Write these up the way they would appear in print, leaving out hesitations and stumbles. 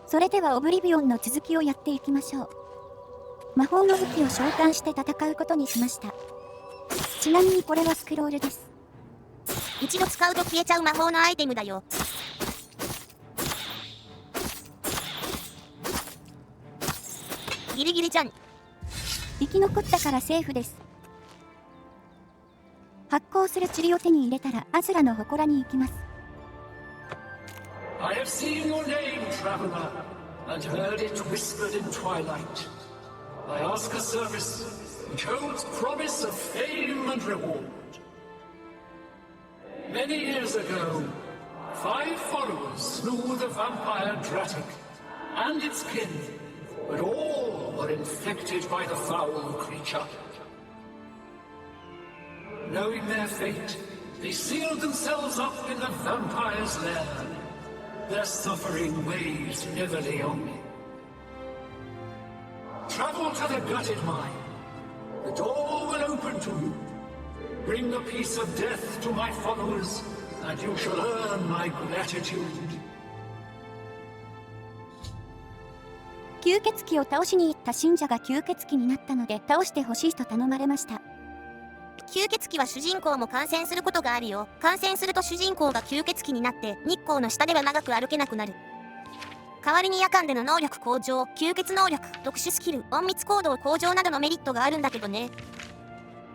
それではオブリビオンの続きをやっていきましょう。魔法の武器を召喚して戦うことにしました。ちなみにこれはスクロールです。一度使うと消えちゃう魔法のアイテムだよ。ギリギリじゃん。生き残ったからセーフです。発光する塵を手に入れたらアズラの祠に行きます。I have seen your name, traveler, and heard it whispered in twilight. I ask a service which holds promise of fame and reward. Many years ago, 5 followers slew the vampire Dratic and its kin, but all were infected by the foul creature. Knowing their fate, they sealed themselves up in the vampire's lair. Their suffering weighs heavily on me. Travel to the gutted mine. The door will open to you. Bring the piece of death to my followers, and you shall earn my gratitude. 吸血鬼を倒しに行った信者が吸血鬼になったので倒してほしいと頼まれました。吸血鬼は主人公も感染することがあるよ。感染すると主人公が吸血鬼になって日光の下では長く歩けなくなる。代わりに夜間での能力向上、吸血能力、特殊スキル、隠密行動向上などのメリットがあるんだけどね。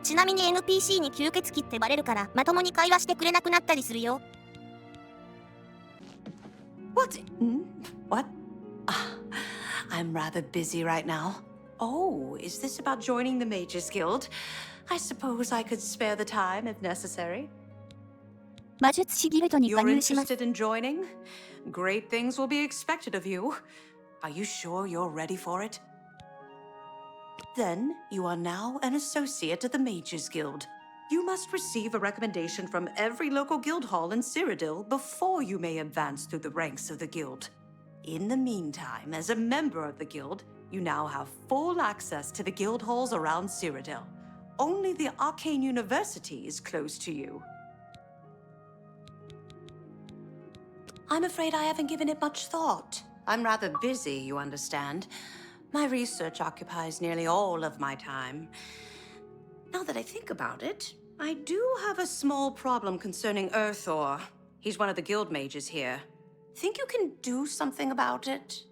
ちなみに NPC に吸血鬼ってバレるからまともに会話してくれなくなったりするよ。What? What? I'm rather busy right now. Oh, is this about joining the Mages Guild? I suppose I could spare the time if necessary. 魔術師ギルドに加 You're 入します。 interested in joining? Great things will be expected of you. Are you sure you're ready for it? Then you are now an associate of the Mages Guild. You must receive a recommendation from every local guild hall in Cyrodiil before you may advance through the ranks of the guild. In the meantime, as a member of the guild, you now have full access to the guild halls around Cyrodiil. Only the Arcane University is close to you. I'm afraid I haven't given it much thought. I'm rather busy, you understand. My research occupies nearly all of my time. Now that I think about it, I do have a small problem concerning Earthor. He's one of the guild mages here. Think you can do something about it?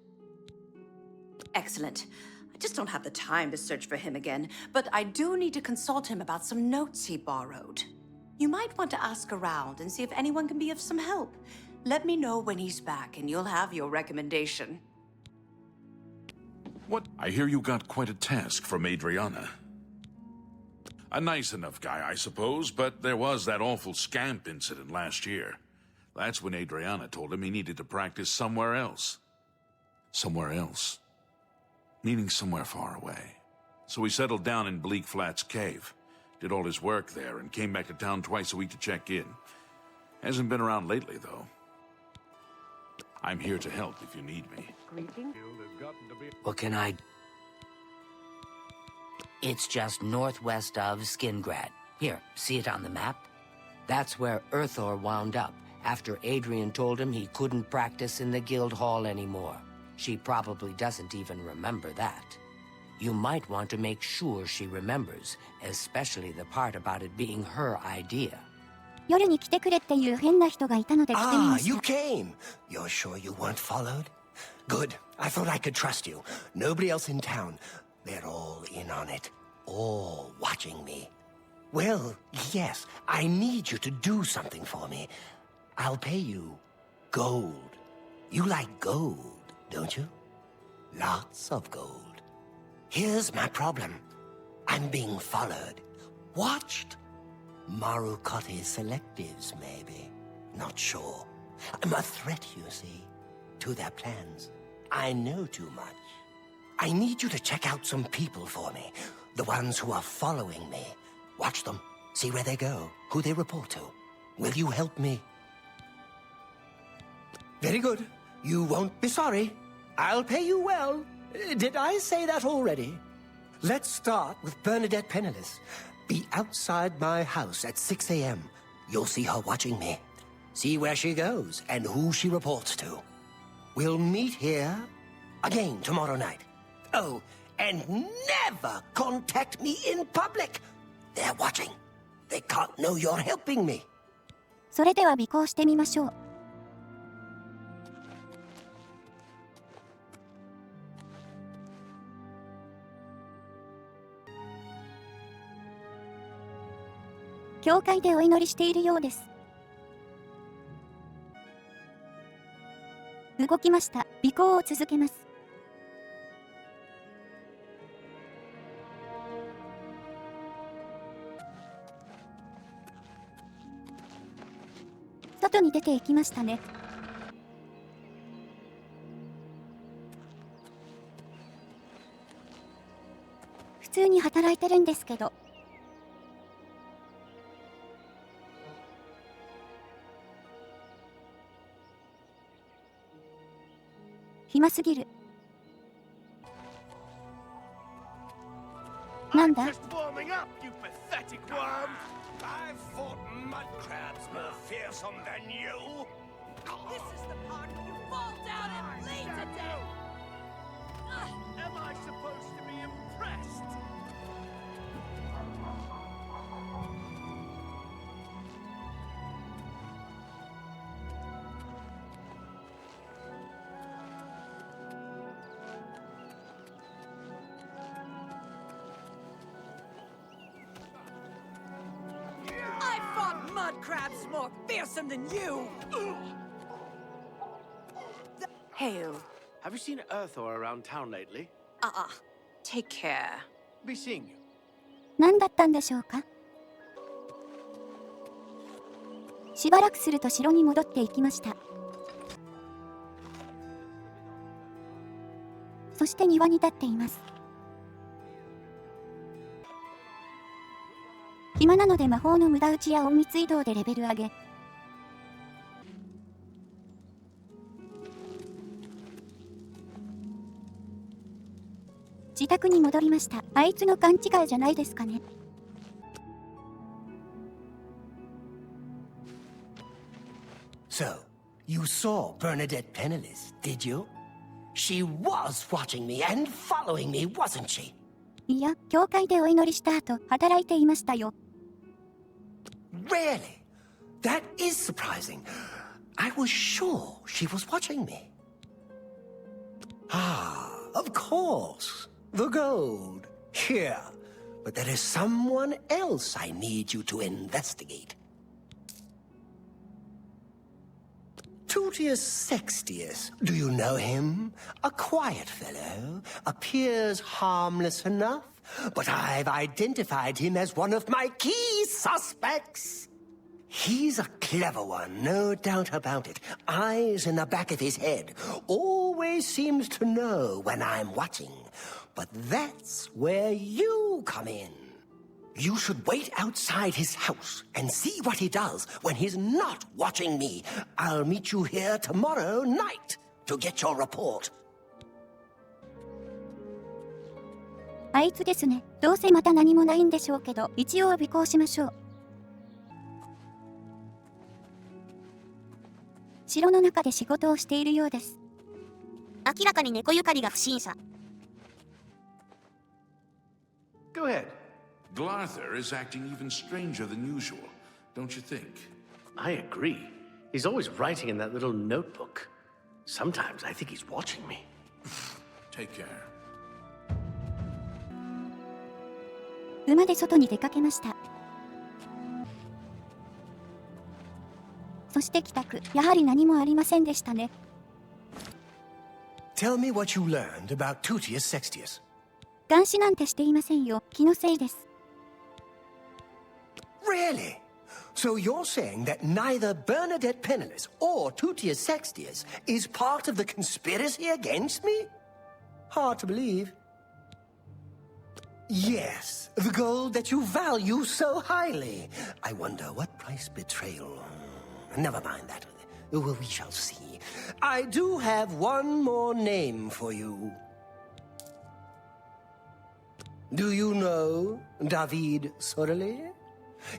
Excellent. I just don't have the time to search for him again, but I do need to consult him about some notes he borrowed. You might want to ask around and see if anyone can be of some help. Let me know when he's back and you'll have your recommendation. What? I hear you got quite a task from Adriana. A nice enough guy, I suppose, but there was that awful scamp incident last year. That's when Adriana told him he needed to practice somewhere else. Somewhere else. Meaning somewhere far away. So he settled down in Bleak Flats Cave, did all his work there, and came back to town twice a week to check in. Hasn't been around lately, though. I'm here to help if you need me. What can I... It's just northwest of Skingrad. Here, see it on the map? That's where Earthor wound up, after Adrian told him he couldn't practice in the guild hall anymore. She probably doesn't even remember that. You might want to make sure she remembers, especially the part about it being her idea. 夜に来てくれっていう変な人がいたので来てみました。 you came. You're sure you weren't followed? Good. I thought I could trust you. Nobody else in town. They're all in on it. All watching me. Well, yes, I need you to do something for me. I'll pay you gold. You like gold, don't you? Lots of gold. Here's my problem. I'm being followed. Watched. Marukotti selectives, maybe. Not sure. I'm a threat, you see, to their plans. I know too much. I need you to check out some people for me. The ones who are following me. Watch them. See where they go, who they report to. Will you help me? Very good. You won't be sorry. I'll pay you well. Did I say that already? Let's start with Bernadette Penniless. Be outside my house at 6 a.m. You'll see her watching me. See where she goes and who she reports to. We'll meet here again tomorrow night. Oh, and never contact me in public. They're watching. They can't know you're helping me. それでは尾行してみましょう。教会でお祈りしているようです。動きました。尾行を続けます。外に出て行きましたね。普通に働いてるんですけど。暇すぎる。なんだ？ Just warming up, you pathetic worm. I've fought mud crabs more fearsome than you. This is the part you fall down and bleed to death! Am I supposed to be impressed? I fought mud crabs more fearsome than you! Hail. Have you seen Earthor around town lately? Take care. Be seeing you. 何だったんでしょうか？しばらくすると城に戻っていきました。そして庭に立っています。暇なので魔法の無駄打ちや隠密移動でレベル上げ。自宅に戻りました。あいつの勘違いじゃないですかね。So, you saw Bernadette Penniless, did you? She was watching me and following me, wasn't she? いや、教会でお祈りした後、働いていましたよ。Really? That is surprising. I was sure she was watching me. Ah, of course. The gold. Here. But there is someone else I need you to investigate. Tutius Sextius. Do you know him? A quiet fellow. Appears harmless enough. But I've identified him as one of my key suspects. He's a clever one, no doubt about it. Eyes in the back of his head. Always seems to know when I'm watching. But that's where you come in. You should wait outside his house and see what he does when he's not watching me. I'll meet you here tomorrow night to get your report. あいつですね。どうせまた何もないんでしょうけど、一応尾行しましょう。城の中で仕事をしているようです。明らかに猫ゆかりが不審者。Go ahead. Glarther is acting even stranger than usual, don't you think? I agree. He's always writing in that little notebook. Sometimes I think he's watching me. Take care. 馬で外に出かけました。そして帰宅。やはり何もありませんでしたね。Tell me what you learned about Tutius Sextius. 監視なんてしていませんよ。気のせいです。Really? So you're saying that neither Bernadette Penniless or Tutius Sextius is part of the conspiracy against me? Hard to believe. Yes, the gold that you value so highly. I wonder what price betrayal... Never mind that. We shall see. I do have one more name for you. Do you know David Sorelli?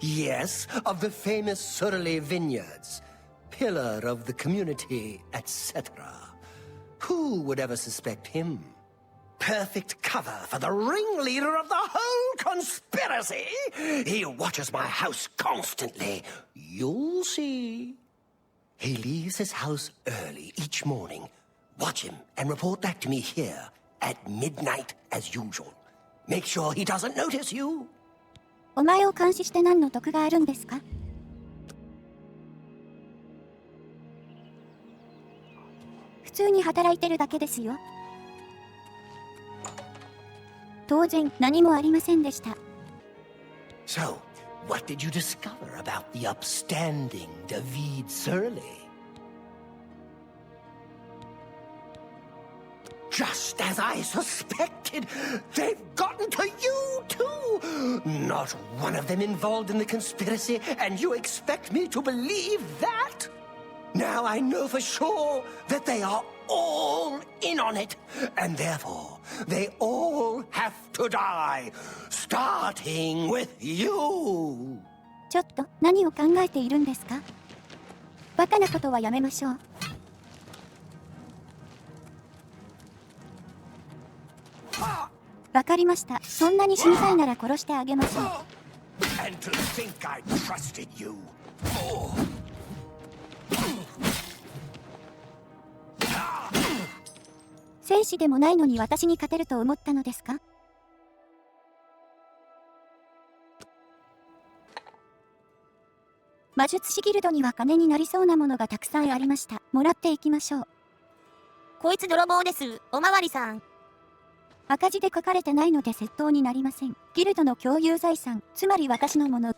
Yes, of the famous Sorelli vineyards. Pillar of the community, etc. Who would ever suspect him? Perfect cover for the ringleader of the whole conspiracy! He watches my house constantly. You'll see. He leaves his house early each morning. Watch him and report back to me here at midnight as usual. Make sure he doesn't notice you. お前を監視して何の得があるんですか？普通に働いてるだけですよ。当然何もありませんでした。So, what did you discover about the upstanding David Surly? Just as I suspected, they've gotten to you too! Not one of them involved in the conspiracy, and you expect me to believe that? Now I know for sure that they are all in on it, and therefore they all have to die, starting with you! ちょっと何を考えているんですか？バカなことはやめましょう。わかりました。そんなに死にたいなら殺してあげましょう。And to think I trusted you. 戦士でもないのに私に勝てると思ったのですか？魔術師ギルドには金になりそうなものがたくさんありました。もらっていきましょう。こいつ泥棒です、おまわりさん。赤字で書かれてないので窃盗になりません。ギルドの共有財産、つまり私のもの。違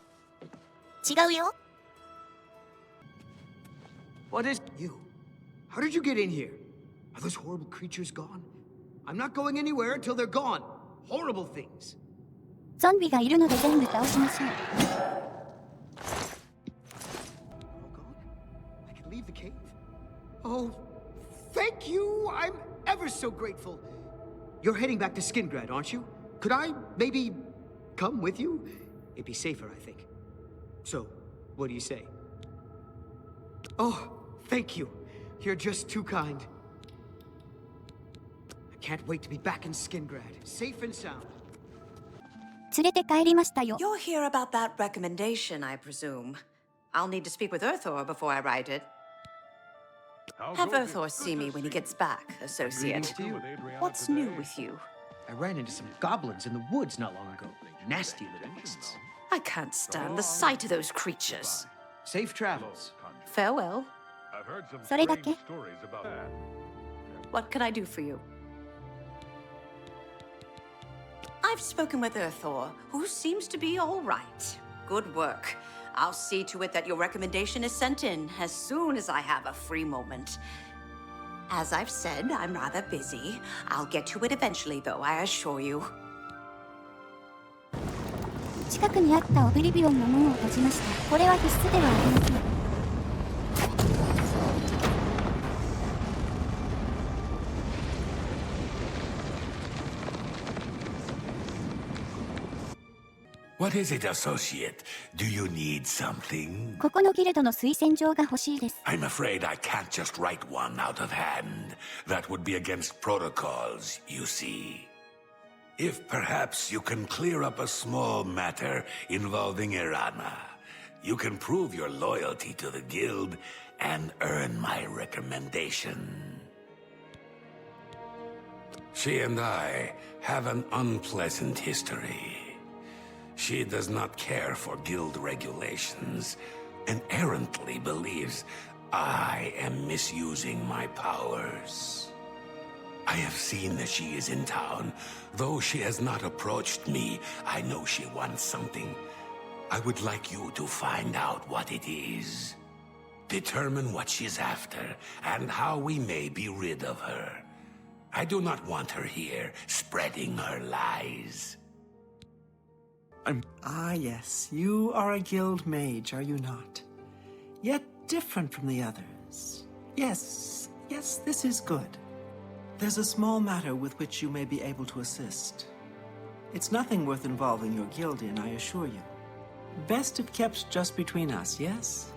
うよ。What is you? How did you get in here? Are those horrible creatures gone? I'm not going anywhere until they're gone. Horrible things. ゾンビがいるので全部倒しましょう。I can leave the cave. Oh, thank you. I'm ever so grateful. You're heading back to Skingrad, aren't you? Could I maybe come with you? It'd be safer, I think. So, what do you say? Oh, thank you. You're just too kind. I can't wait to be back in Skingrad, safe and sound. 連れて帰りましたよ。 You're here about that recommendation, I presume. I'll need to speak with Earthor before I write it. Have Earthor see me when he gets back, Associate. What's new with you? I ran into some goblins in the woods not long ago. Nasty little beasts. I can't stand the sight of those creatures. Safe travels. Farewell. それだけ？ What can I do for you? I've spoken with Earthor, who seems to be all right. Good work. I'll see to it that your recommendation is sent in as soon as I have a free moment. As I've said, I'm rather busy. I'll get to it eventually, though, I assure you. 近くにあったオブリビオンの門を閉じました。これは必須ではありません。What is it, Associate? Do you need something? ここのギルドの推薦状が欲しいです。I'm afraid I can't just write one out of hand. That would be against protocols, you see. If perhaps you can clear up a small matter involving Irana, you can prove your loyalty to the guild and earn my recommendation. She and I have an unpleasant history. She does not care for guild regulations and errantly believes I am misusing my powers. I have seen that she is in town. Though she has not approached me, I know she wants something. I would like you to find out what it is. Determine what she's after and how we may be rid of her. I do not want her here spreading her lies. Ah, yes. You are a guild mage, are you not? Yet different from the others. Yes, this is good. There's a small matter with which you may be able to assist. It's nothing worth involving your guild in, I assure you. Best if kept just between us, yes?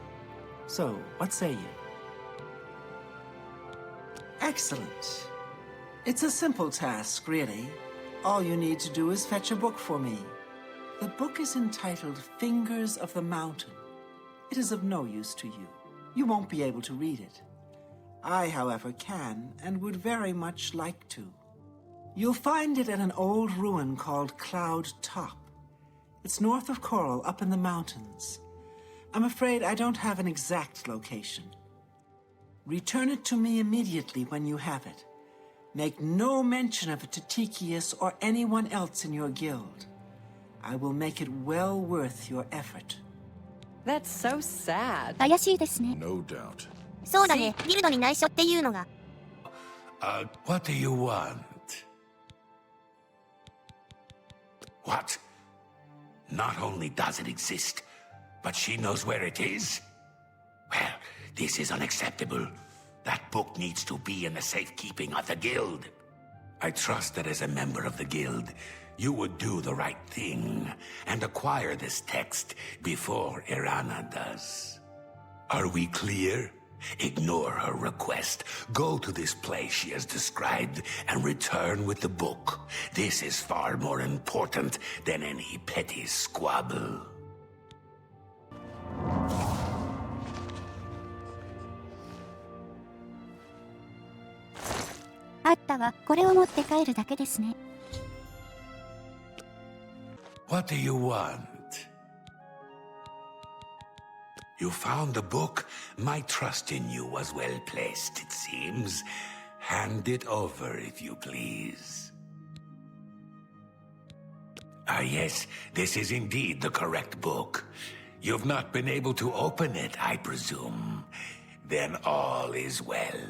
So, what say you? Excellent. It's a simple task, really. All you need to do is fetch a book for me. The book is entitled Fingers of the Mountain. It is of no use to you. You won't be able to read it. I, however, can and would very much like to. You'll find it at an old ruin called Cloud Top. It's north of Coral, up in the mountains. I'm afraid I don't have an exact location. Return it to me immediately when you have it. Make no mention of it to Tikius or anyone else in your guild. I will make it well worth your effort. That's so sad. 怪しいですね。 No doubt. そうだね、ギルドに内緒っていうのが。What do you want? What? Not only does it exist, but she knows where it is? Well, this is unacceptable. That book needs to be in the safekeeping of the guild. I trust that as a member of the guild, you would do the right thing and acquire this text before Irana does. Are we clear? Ignore her request. Go to this place she has described and return with the book. This is far more important than any petty squabble. あったわ。これを持って帰るだけですね。What do you want? You found the book? My trust in you was well placed, it seems. Hand it over, if you please. Ah, yes, this is indeed the correct book. You've not been able to open it, I presume. Then all is well.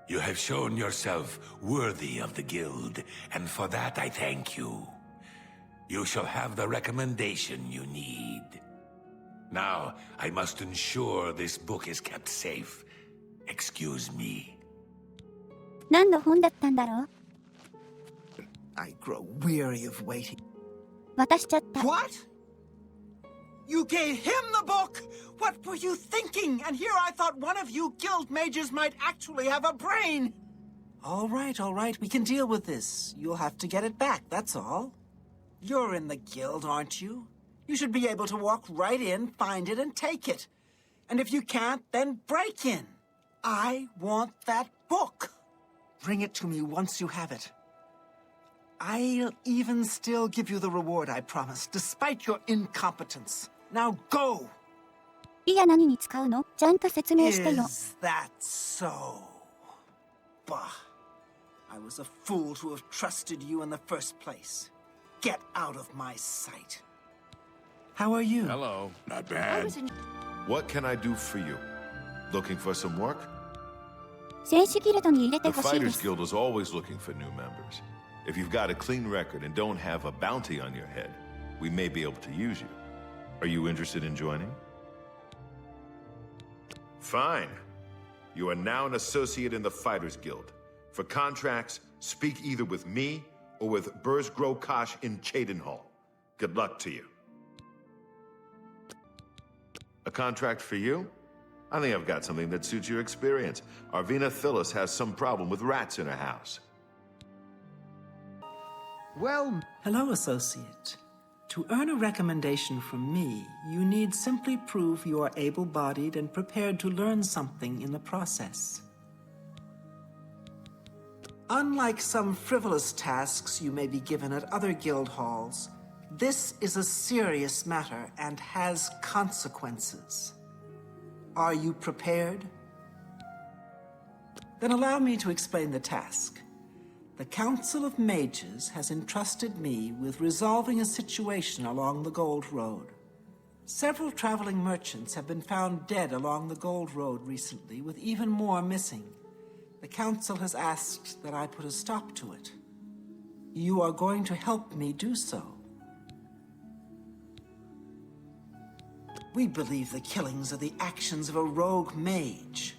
You have shown yourself worthy of the guild, and for that I thank you. You shall have the recommendation you need. Now, I must ensure this book is kept safe. Excuse me. 何の本だったんだろう? I grow weary of waiting. 渡しちゃった。 What? You gave him the book? What were you thinking? And here I thought one of you guild mages might actually have a brain. All right, we can deal with this. You'll have to get it back, that's all. You're in the guild, aren't you? You should be able to walk right in, find it, and take it. And if you can't, then break in. I want that book. Bring it to me once you have it. I'll even still give you the reward I promised, despite your incompetence. Now go! いや、何に使うの? ちゃんと説明してよ。 Is that so? Bah. I was a fool to have trusted you in the first place. Get out of my sight. How are you? Hello. Not bad. What can I do for you? Looking for some work? 戦士ギルドに入れて The ほしいで Fighters す。 Guild is always looking for new members. If you've got a clean record and don't have a bounty on your head, we may be able to use you. Are you interested in joining? Fine. You are now an associate in the Fighters Guild. For contracts, speak either with me or with Burzgro Kosh in Cheydinhall. Good luck to you. A contract for you? I think I've got something that suits your experience. Arvina Phyllis has some problem with rats in her house. Well, hello, associate. To earn a recommendation from me, you need simply prove you are able-bodied and prepared to learn something in the process. Unlike some frivolous tasks you may be given at other guild halls, this is a serious matter and has consequences. Are you prepared? Then allow me to explain the task. The Council of Mages has entrusted me with resolving a situation along the Gold Road. Several traveling merchants have been found dead along the Gold Road recently, with even more missing. The Council has asked that I put a stop to it. You are going to help me do so. We believe the killings are the actions of a rogue mage.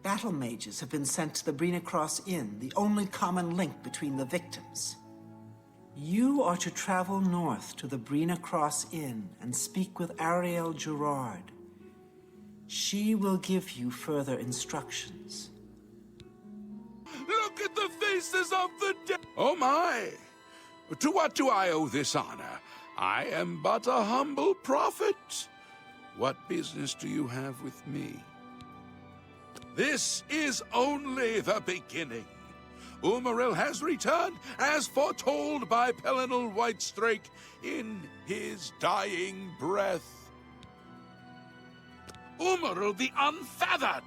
Battle mages have been sent to the Brina Cross Inn, the only common link between the victims. You are to travel north to the Brina Cross Inn and speak with Ariel Gerard. She will give you further instructions. the faces of the dead. Oh my! To what do I owe this honor? I am but a humble prophet. What business do you have with me? This is only the beginning. Umaril has returned, as foretold by Pelinal Whitestrake in his dying breath. Umaril the Unfeathered,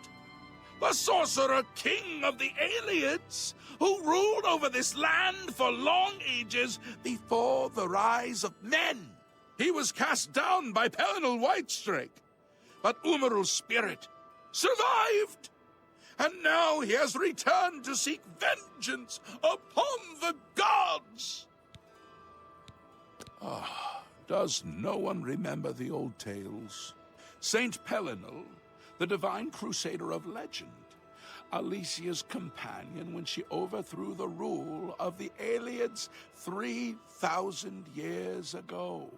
the sorcerer king of the Aliens, who ruled over this land for long ages before the rise of men. He was cast down by Pelinal Whitestrake, but Umaril's spirit survived. And now he has returned to seek vengeance upon the gods! Does no one remember the old tales? Saint Pelinal, the divine crusader of legend, Alicia's companion when she overthrew the rule of the Aliens 3,000 years ago.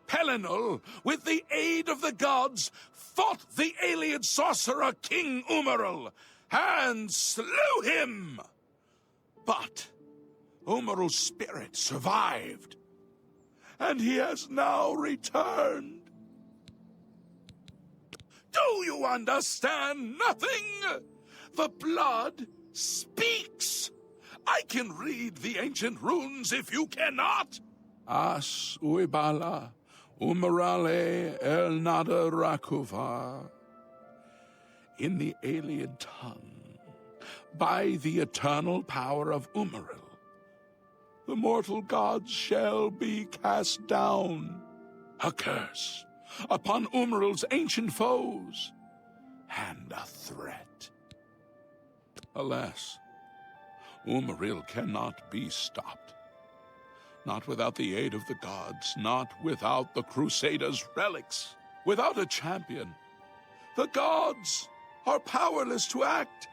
Pelinal, with the aid of the gods, fought the alien sorcerer King Umaril, and slew him! But Umaril's spirit survived, and he has now returned. Do you understand nothing? The blood speaks. I can read the ancient runes if you cannot. As uibala, umarale el nada rakuva. In the alien tongue, by the eternal power of Umaril, the mortal gods shall be cast down. A curse upon Umaril's ancient foes, and a threat. Alas, Umaril cannot be stopped. Not without the aid of the gods, not without the Crusaders' relics, without a champion. The gods are powerless to act.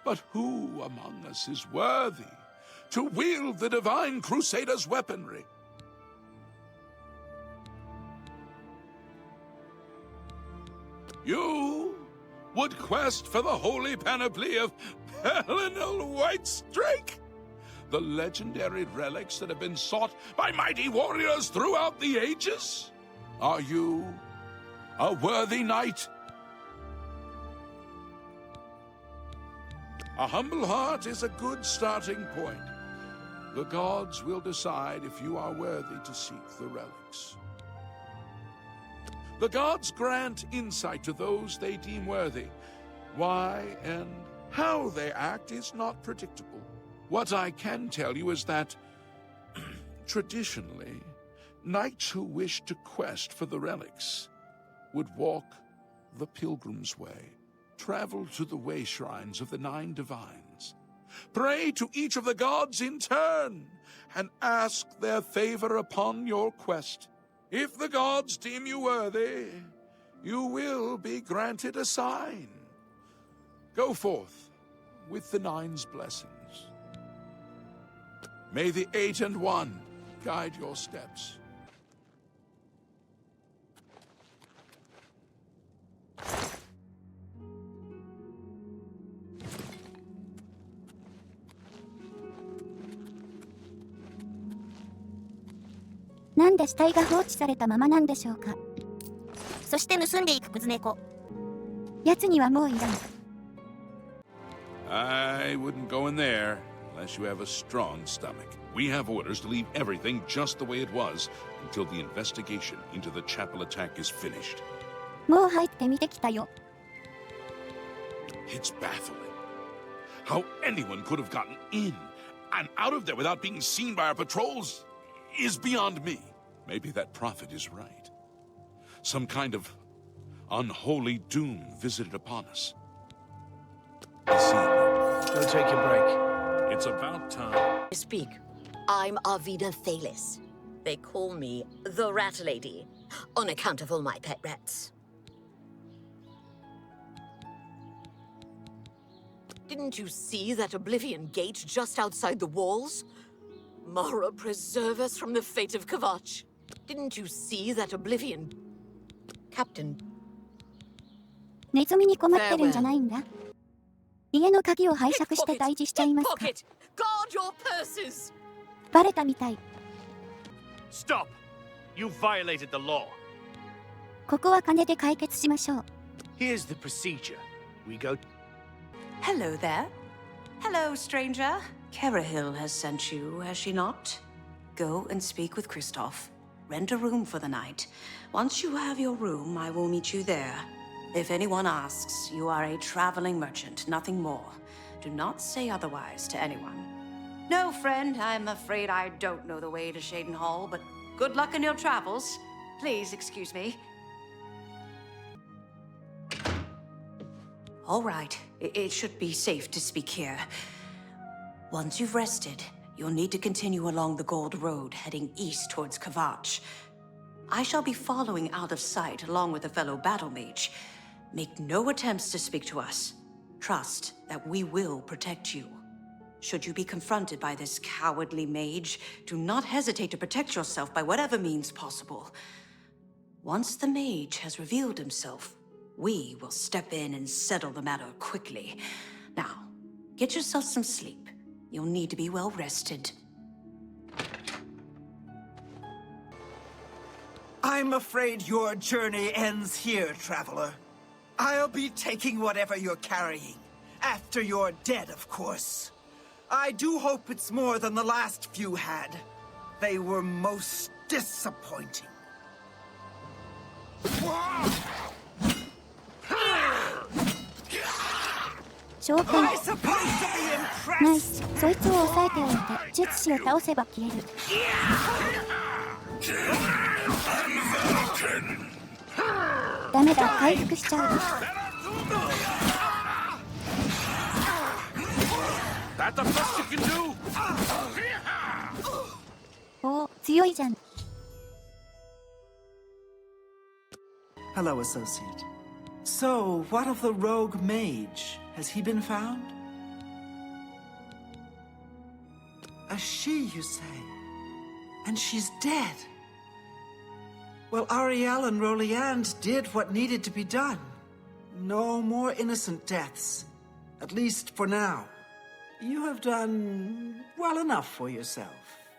But who among us is worthy to wield the divine Crusader's weaponry? You would quest for the holy panoply of Pelinal Whitestrake? The legendary relics that have been sought by mighty warriors throughout the ages? Are you a worthy knight? A humble heart is a good starting point. The gods will decide if you are worthy to seek the relics. The gods grant insight to those they deem worthy. Why and how they act is not predictable. What I can tell you is that, traditionally, knights who wish to quest for the relics would walk the pilgrim's way, travel to the way shrines of the 9 divines, pray to each of the gods in turn, and ask their favor upon your quest. If the gods deem you worthy, you will be granted a sign. Go forth with the 9's blessings. May the 8 and 1 guide your steps.なんで死体が放置されたままなんでしょうか。そして盗んでいくクズ猫。奴にはもういらん。I wouldn't go in there unless you have a strong stomach. We have orders to leave everything just the way it was until the investigation into the chapel attack is finished. もう入ってみてきたよ。It's baffling. How anyone could have gotten in and out of there without being seen by our patrols is beyond me. Maybe that prophet is right. Some kind of unholy doom visited upon us. I see. Go take your break. It's about time. Speak. I'm Arvida Thalis. They call me the Rat Lady, on account of all my pet rats. Didn't you see that Oblivion gate just outside the walls? Mara, preserve us from the fate of Kavach. Didn't you see that Oblivion... Captain... ネズミに困ってるんじゃないんだ。家の鍵を拝借して退治しちゃいますか。 Guard your purses! バレたみたい。 Stop! You violated the law. ここは金で解決しましょう。 Here's the procedure. We go. Hello there. Hello, stranger. Kerahil has sent you, has she not? Go and speak with Kristoff. Rent a room for the night. Once you have your room, I will meet you there. If anyone asks, you are a traveling merchant, nothing more. Do not say otherwise to anyone. No, friend, I'm afraid I don't know the way to Shaden Hall, but good luck in your travels. Please excuse me. All right, it should be safe to speak here. Once you've rested, you'll need to continue along the Gold Road, heading east towards Kavach. I shall be following out of sight along with a fellow battle mage. Make no attempts to speak to us. Trust that we will protect you. Should you be confronted by this cowardly mage, do not hesitate to protect yourself by whatever means possible. Once the mage has revealed himself, we will step in and settle the matter quickly. Now, get yourself some sleep. You'll need to be well rested. I'm afraid your journey ends here, traveler. I'll be taking whatever you're carrying. After you're dead, of course. I do hope it's more than the last few had. They were most disappointing.召喚。ナイス。そいつを抑えておいて術師を倒せば消える。ダメだ、回復しちゃう。おお、強いじゃん。 Hello, associate. So, what of the rogue mage? Has he been found? A she, you say? And she's dead. Well, Ariel and Roliand did what needed to be done. No more innocent deaths. At least for now. You have done well enough for yourself.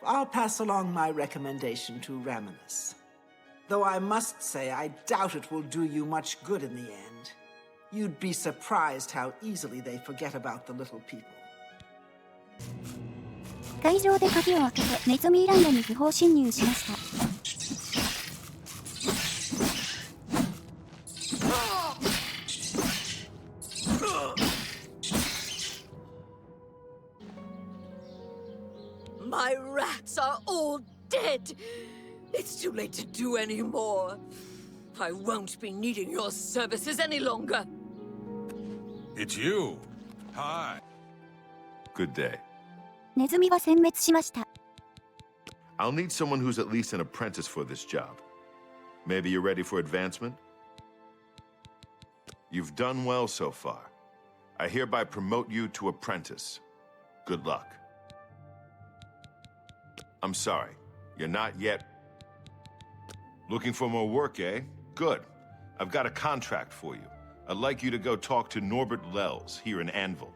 I'll pass along my recommendation to Raminus. Though I must say, I doubt it will do you much good in the end. You'd be surprised how easily they forget about the little people. 会場で鍵を開けてネズミーランドに不法侵入しました。 My rats are all dead. It's too late to do any more. I won't be needing your services any longer. It's you. Hi. Good day. ネズミは殲滅しました。 I'll need someone who's at least an apprentice for this job. Maybe you're ready for advancement? You've done well so far. I hereby promote you to apprentice. Good luck. I'm sorry, you're not yet... Looking for more work, eh? Good. I've got a contract for you. I'd like you to go talk to Norbert Lels here in Anvil.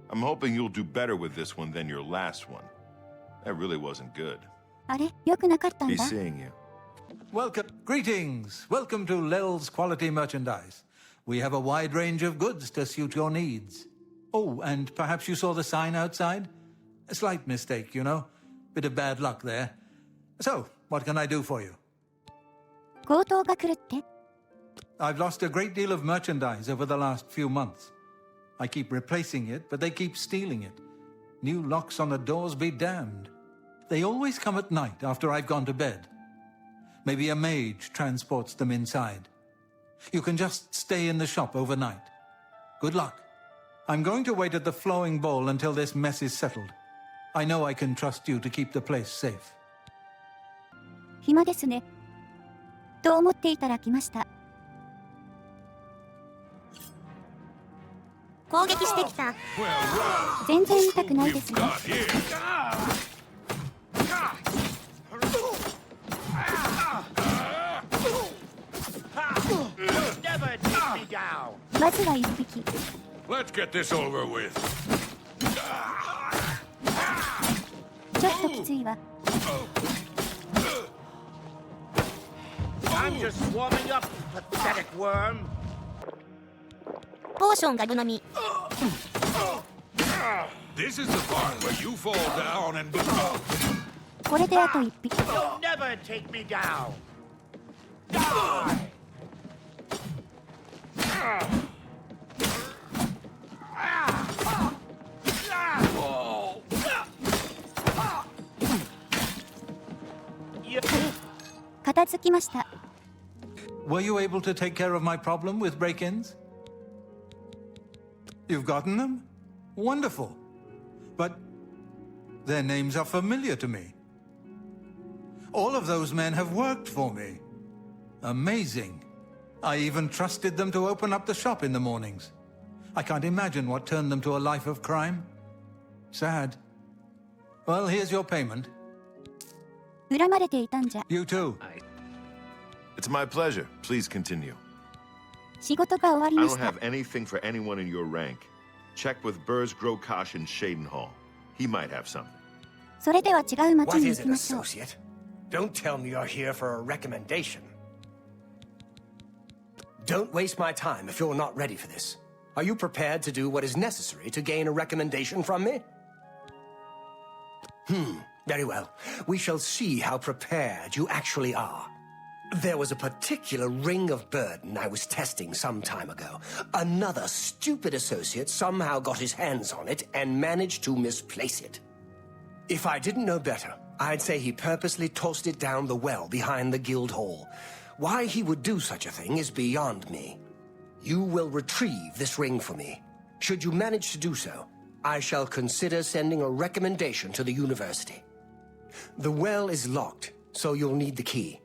I'm hoping you'll do better with this one than your last one. That really wasn't good. あれ、良くなかったん Be だ。 seeing you. Welcome. Greetings. Welcome to Lel's Quality Merchandise. We have a wide range of goods to suit your needs. Oh, and perhaps you saw the sign outside? A slight mistake, you know. Bit of bad luck there. So, what can I do for you? 強盗が来るって？ I've lost a great deal of merchandise over the last few months. I keep replacing it, but they keep stealing it. New locks on the doors be damned. They always come at night after I've gone to bed. Maybe a mage transports them inside. You can just stay in the shop overnight. Good luck. I'm going to wait at the flowing bowl until this mess is settled. I know I can trust you to keep the place safe. 暇ですね。と思っていたら来ました。 攻撃してきた。全然痛くないですね。 まずは一匹。Let's get this over with. ちょっときついわ。I'm just warming up, pathetic worm. ポーションガブ飲み。This is the part where you fall down and... これであと1匹。 You'll never take me down. Die. Oh. 片付きました。Were you able to take care of my problem with break-ins? You've gotten them? Wonderful. But their names are familiar to me. All of those men have worked for me. Amazing. I even trusted them to open up the shop in the mornings. I can't imagine what turned them to a life of crime. Sad. Well, here's your payment. 恨まれていたんじゃ。 You too. It's my pleasure. Please continue. 仕事が終わり I ま don't した。 have anything for anyone in your rank. Check with Burrs Grokash in Shadenhall. He might have something. それでは違う町 What に is 行き it, ましょう。 associate? Don't tell me you're here for a recommendation. Don't waste my time if you're not ready for this. Are you prepared to do what is necessary to gain a recommendation from me? Very well. We shall see how prepared you actually are. There was a particular ring of burden I was testing some time ago. Another stupid associate somehow got his hands on it and managed to misplace it. If I didn't know better, I'd say he purposely tossed it down the well behind the guild hall. Why he would do such a thing is beyond me. You will retrieve this ring for me. Should you manage to do so, I shall consider sending a recommendation to the university. The well is locked, so you'll need the key.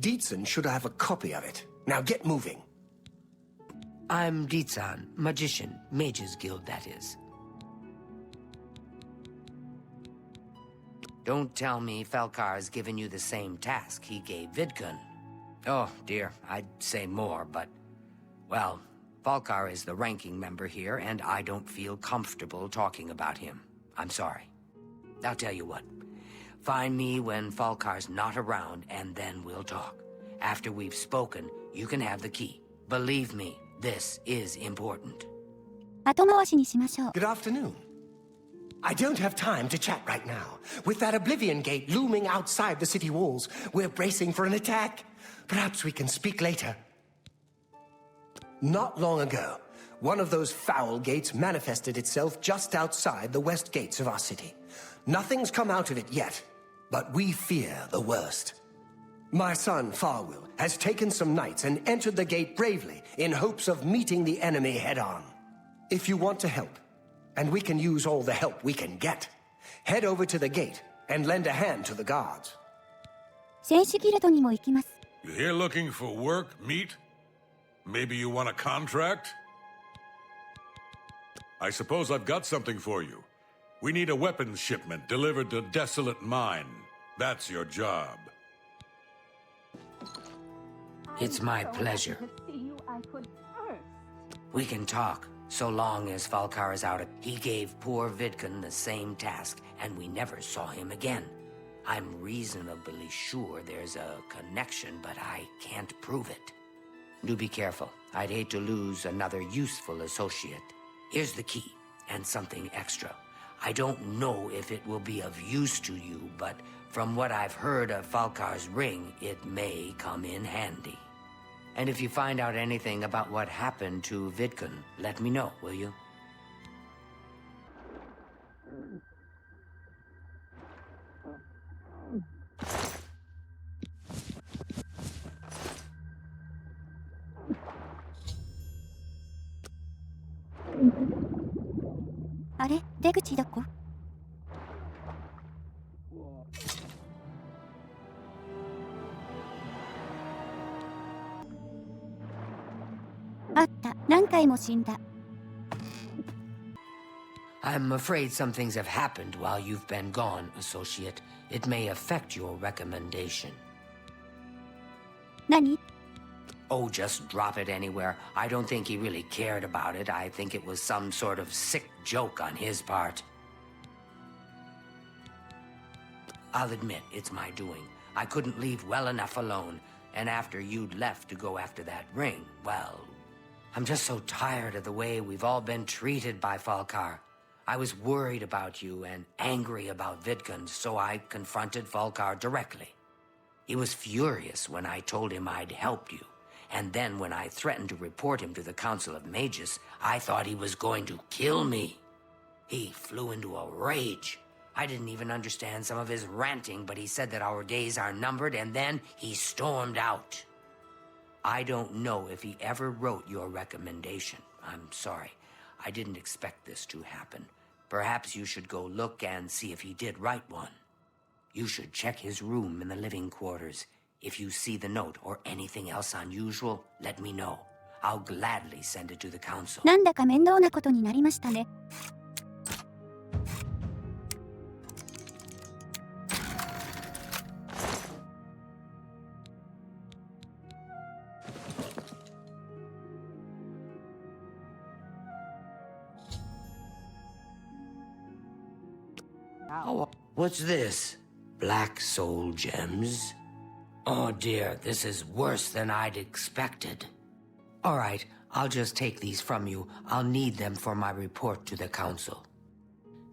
Dietzen should have a copy of it. Now get moving. I'm Dietzen, magician, Mages Guild, that is. Don't tell me Falcar's given you the same task he gave Vidkun. Oh, dear, I'd say more, but... Well, Falcar is the ranking member here, and I don't feel comfortable talking about him. I'm sorry. I'll tell you what. Find me when Falcar's not around, and then we'll talk. After we've spoken, you can have the key. Believe me, this is important. 後回しにしましょう。 Good afternoon. I don't have time to chat right now. With that Oblivion Gate looming outside the city walls, we're bracing for an attack. Perhaps we can speak later. Not long ago, one of those foul gates manifested itself just outside the west gates of our city. Nothing's come out of it yet, but we fear the worst. My son, Farwill, has taken some knights and entered the gate bravely in hopes of meeting the enemy head-on. If you want to help, and we can use all the help we can get, head over to the gate and lend a hand to the guards. 戦士ギルドにも行きます。 You here looking for work, meet? Maybe you want a contract? I suppose I've got something for you. We need a weapons shipment delivered to Desolate Mine. That's your job. It's my pleasure. We can talk, so long as Falcar is out. He gave poor Vidkun the same task, and we never saw him again. I'm reasonably sure there's a connection, but I can't prove it. Do be careful. I'd hate to lose another useful associate. Here's the key, and something extra. I don't know if it will be of use to you, but from what I've heard of Falcar's ring, it may come in handy. And if you find out anything about what happened to Vidkun, let me know, will you? Are? 出口どこ？あった。何回も死んだ。 I'm afraid some things have happened while you've been gone, Associate. It may affect your recommendation. 何？ Oh, just drop it anywhere. I don't think he really cared about it. I think it was some sort of sick joke on his part. I'll admit, it's my doing. I couldn't leave well enough alone. And after you'd left to go after that ring, well... I'm just so tired of the way we've all been treated by Falkar. I was worried about you and angry about Vidkund, so I confronted Falkar directly. He was furious when I told him I'd helped you. And then when I threatened to report him to the Council of Mages, I thought he was going to kill me. He flew into a rage. I didn't even understand some of his ranting, but he said that our days are numbered, and then he stormed out. I don't know if he ever wrote your recommendation. I'm sorry. I didn't expect this to happen. Perhaps you should go look and see if he did write one. You should check his room in the living quarters. If you see the note or anything else unusual, let me know. I'll gladly send it to the council. なんだか面倒なことになりましたね。What's this? Black soul gems? Oh dear, this is worse than I'd expected. All right, I'll just take these from you. I'll need them for my report to the council.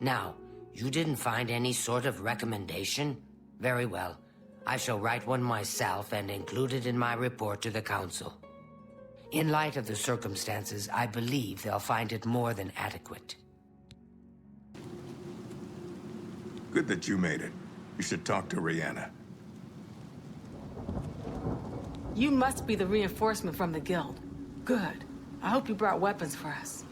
Now, you didn't find any sort of recommendation? Very well. I shall write one myself and include it in my report to the council. In light of the circumstances, I believe they'll find it more than adequate. Good that you made it. You should talk to Rihanna. You must be the reinforcement from the guild. Good. I hope you brought weapons for us.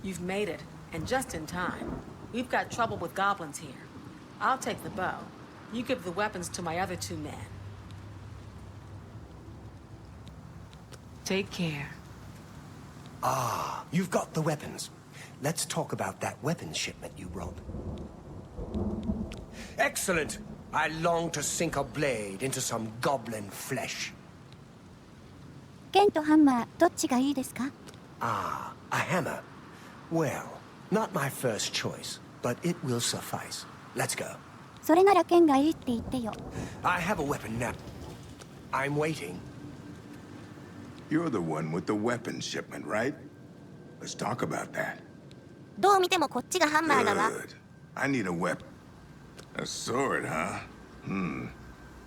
You've made it, and just in time. We've got trouble with goblins here. I'll take the bow. You give the weapons to my other two men. Take care. Ah, you've got the weapons. Let's talk about that weapons shipment you brought. Excellent! I long to sink a blade into some goblin flesh. 剣とハンマー、どっちがいいですか? Ah, a hammer. Well, not my first choice, but it will suffice. Let's go. それなら剣がいいって言ってよ。I have a weapon now. I'm waiting. You're the one with the weapons shipment, right? Let's talk about that. どう見てもこっちがハンマーだわ。 Good. I need a weapon. A sword, huh?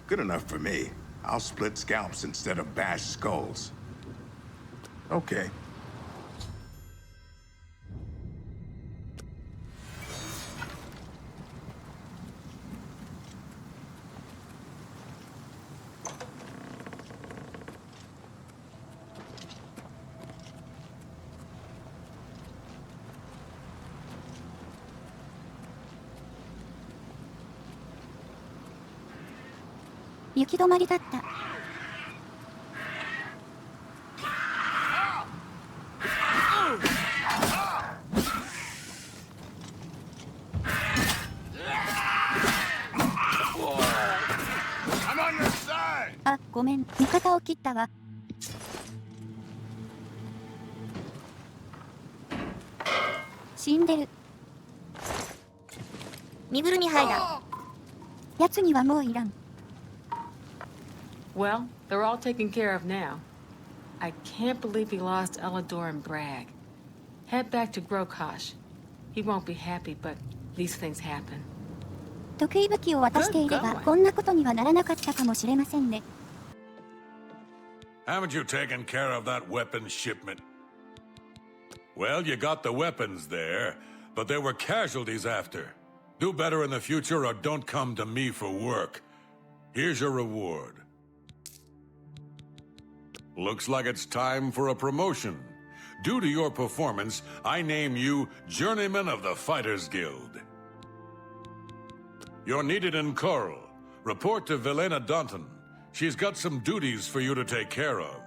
Good enough for me. I'll split scalps instead of bash skulls. Okay. ?行き止まりだった。あ、ごめん、味方を切ったわ。死んでる。身ぐるみ剥いだ。奴にはもういらん。Well, they're all taken care of now. I can't believe he lost Elidor and Bragg. Head back to Grokosh. He won't be happy, but these things happen. 得意武器を渡していればこんなことにはならなかったかもしれませんね。Haven't you taken care of that weapons shipment? Well, you got the weapons there, but there were casualties after. Do better in the future or don't come to me for work. Here's your reward. Looks like it's time for a promotion. Due to your performance, I name you Journeyman of the Fighters Guild. You're needed in Coral. Report to Velena Dunton. She's got some duties for you to take care of.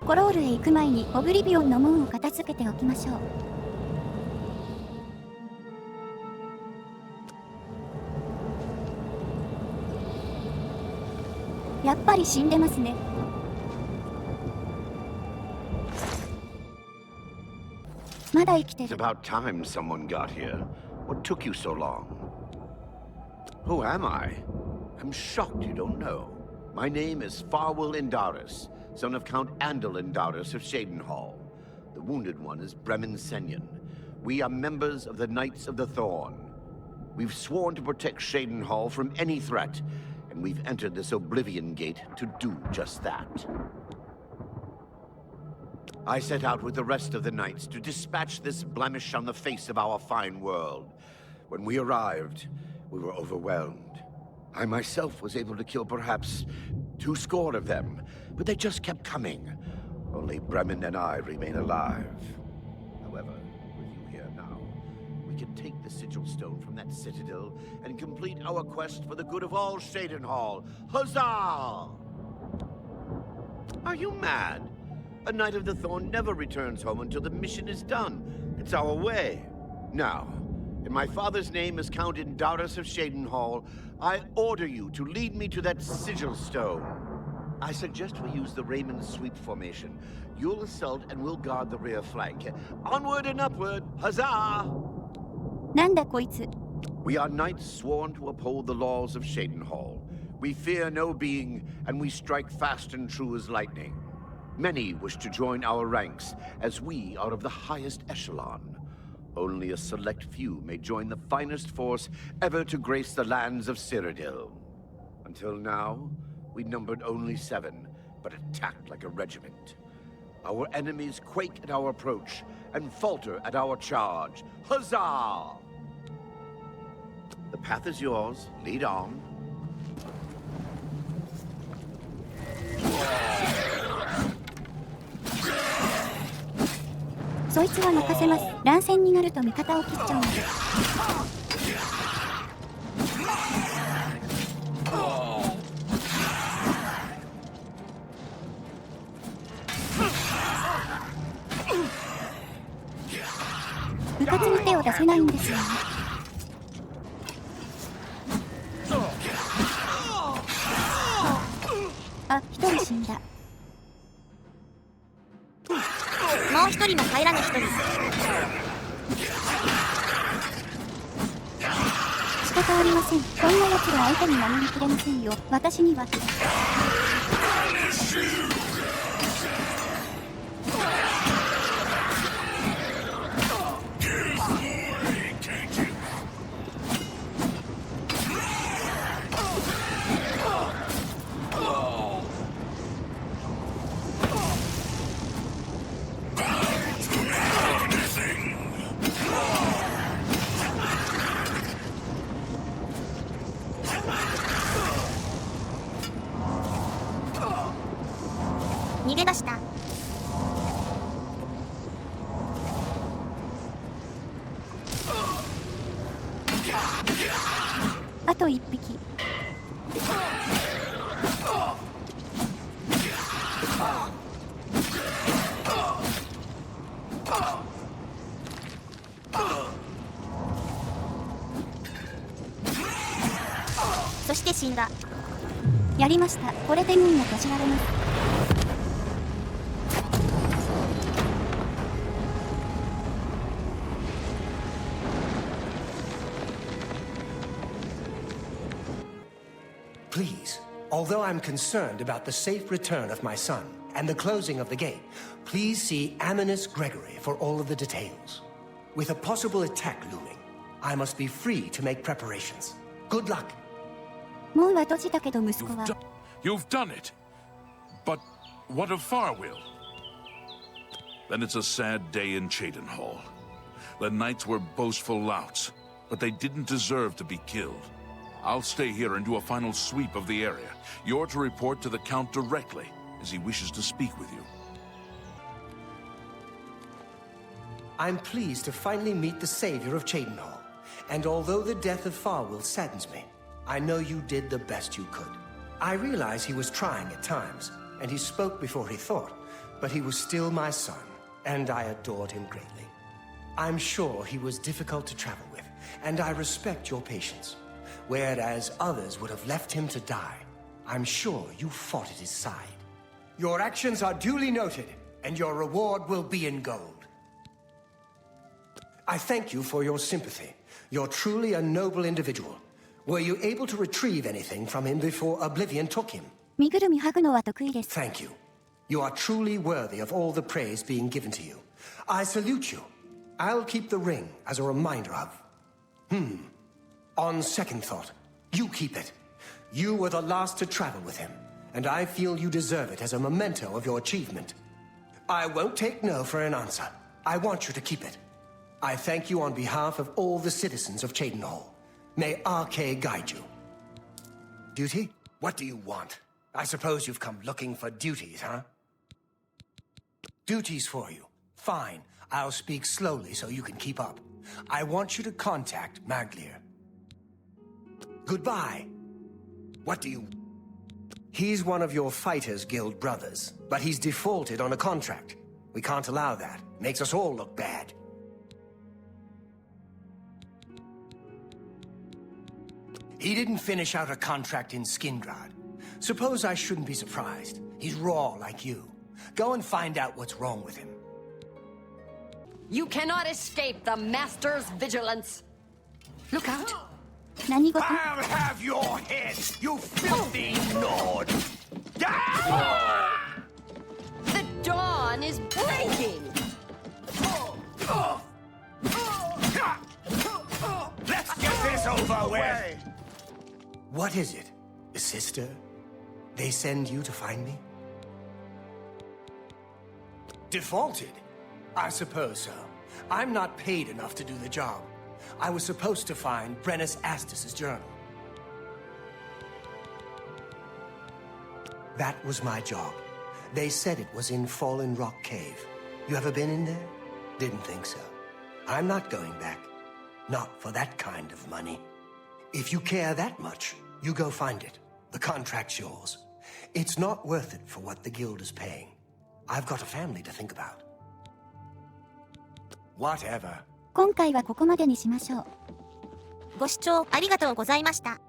コロールへ行く前にオブリビオンの門を片付けておきましょう。やっぱり死んでますね。まだ生きて It's る。 about time someone got here. What took you so long? Who am I? I'm shocked you don't know. My name is Farwell Indaris, son of Count Andal Indaris of Shadenhall. The wounded one is Bremen Senyan. We are members of the Knights of the Thorn. We've sworn to protect Shadenhall from any threat, and we've entered this Oblivion Gate to do just that. I set out with the rest of the knights to dispatch this blemish on the face of our fine world. When we arrived, we were overwhelmed. I myself was able to kill perhaps 200 of them, but they just kept coming. Only Bremen and I remain alive. However, with you here now, we can take the sigil stone from that citadel and complete our quest for the good of all Shadenhall. Huzzah! Are you mad? A Knight of the Thorn never returns home until the mission is done. It's our way. Now, in my father's name as Count Indaris of Shadenhall, I order you to lead me to that sigil stone. I suggest we use the Raymond sweep formation. You'll assault and we'll guard the rear flank. Onward and upward! Huzzah! なんだこいつ。 We are knights sworn to uphold the laws of Shadenhall. We fear no being, and we strike fast and true as lightning. Many wish to join our ranks, as we are of the highest echelon. Only a select few may join the finest force ever to grace the lands of Cyrodiil. Until now, we numbered only 7, but attacked like a regiment. Our enemies quake at our approach and falter at our charge. Huzzah! The path is yours. Lead on. そいつは任せます。乱戦になると味方を切っちゃうので。部活に手を出せないんですよね。あ、一人死んだ。もう一人も帰らぬ一人。仕方ありません。こんな奴ら相手に守りきれませんよ。私には。逃げ出した。あと1匹。そして死んだ。やりました。これで門を閉じられます。Please, although I'm concerned about the safe return of my son and the closing of the gate, please see Aminus Gregory for all of the details. With a possible attack looming, I must be free to make preparations. Good luck. 門は閉じたけど息子は。You've done it. But what of Farwell? Then it's a sad day in Shadenhall. The knights were boastful louts, but they didn't deserve to be killed. I'll stay here and do a final sweep of the area. You're to report to the Count directly, as he wishes to speak with you. I'm pleased to finally meet the savior of Shadenhall. And although the death of Farwell saddens me, I know you did the best you could. I realize he was trying at times, and he spoke before he thought, but he was still my son, and I adored him greatly. I'm sure he was difficult to travel with, and I respect your patience. Whereas others would have left him to die, I'm sure you fought at his side. Your actions are duly noted, and your reward will be in gold. I thank you for your sympathy. You're truly a noble individual. Were you able to retrieve anything from him before Oblivion took him? 身ぐるみ剥ぐのは得意です。 Thank you. You are truly worthy of all the praise being given to you. I salute you. I'll keep the ring as a reminder of... On second thought, you keep it. You were the last to travel with him, and I feel you deserve it as a memento of your achievement. I won't take no for an answer. I want you to keep it. I thank you on behalf of all the citizens of Cheydinhal. May RK guide you. Duty? What do you want? I suppose you've come looking for duties, huh? Duties for you. Fine. I'll speak slowly so you can keep up. I want you to contact Maglier. Goodbye. What do you... He's one of your Fighters Guild brothers, but he's defaulted on a contract. We can't allow that. Makes us all look bad. He didn't finish out a contract in Skingrad. Suppose I shouldn't be surprised. He's raw like you. Go and find out what's wrong with him. You cannot escape the Master's vigilance. Look out. I'll have your head, you filthy Nord! The dawn is breaking. Let's get this over with! What is it? A sister? They send you to find me? Defaulted? I suppose so. I'm not paid enough to do the job. I was supposed to find Brennus Astus's journal. That was my job. They said it was in Fallen Rock Cave. You ever been in there? Didn't think so. I'm not going back. Not for that kind of money. If you care that much, you go find it. The contract's yours. It's not worth it for what the guild is paying. I've got a family to think about. Whatever. 今回はここまでにしましょう。ご視聴ありがとうございました。